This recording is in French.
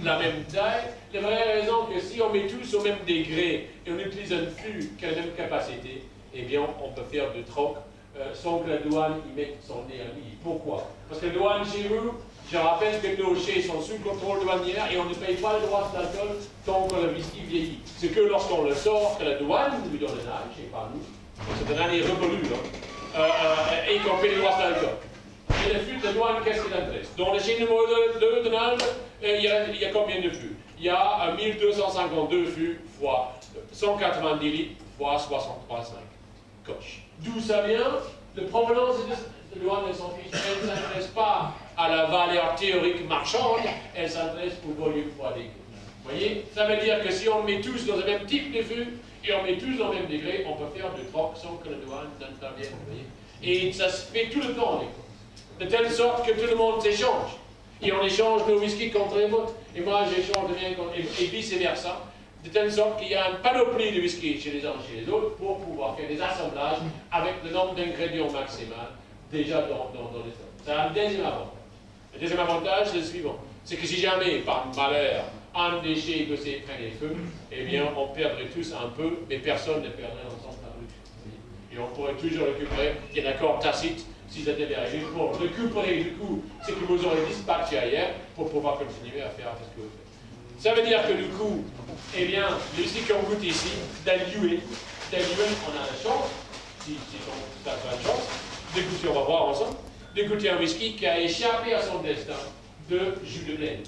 la même taille. La vraie raison que si on met tous au même degré et on utilise un fût qui a la même capacité, eh bien on peut faire de troc sans que la douane y mette son nez à lui. Pourquoi? Parce que la douane chez vous, je rappelle que nos chais sont sous contrôle douanier et on ne paye pas le droit d'alcool tant que le whisky vieillit. C'est que lorsqu'on le sort, que la douane lui donne un âge, et pas nous, c'est un année revolu, et qu'on paye le droit d'alcool. Et le fût de douane, qu'est-ce qu'il intéresse? Dans le chai numéro 2 de Nalde, il y a combien de fûts? Il y a 1252 fûts fois 190 litres fois 63,5 coches. D'où ça vient? La provenance de la douane et son fiche, elle ne s'intéresse pas à la valeur théorique marchande, elle s'intéresse au volume fois degré. Vous voyez? Ça veut dire que si on met tous dans le même type de fût et on met tous dans le même degré, on peut faire du troc sans que la douane n'intervienne. Et ça se fait tout le temps, de telle sorte que tout le monde s'échange. Et on échange nos whisky contre les vôtres. Et moi, j'échange le mien contre... Et vice-versa. De telle sorte qu'il y a une panoplie de whisky chez les uns et chez les autres pour pouvoir faire des assemblages avec le nombre d'ingrédients maximal déjà dans les stocks. C'est un deuxième avantage. Le deuxième avantage, c'est le suivant. C'est que si jamais, par malheur, un déchet de ces prenait feu, eh bien, on perdrait tous un peu, mais personne ne perdrait l'ensemble de la rue. Et on pourrait toujours récupérer. Il y a un accord tacite, si ça devait arriver, pour récupérer du coup ce que vous aurez dispatché ailleurs pour pouvoir continuer à faire ce que vous faites. Ça veut dire que du coup, eh bien, le whisky qu'on goûte ici, d'Allioué, on a la chance, si on n'a pas de chance, de goûter, on va voir ensemble, de goûter un whisky qui a échappé à son destin de jus de blé.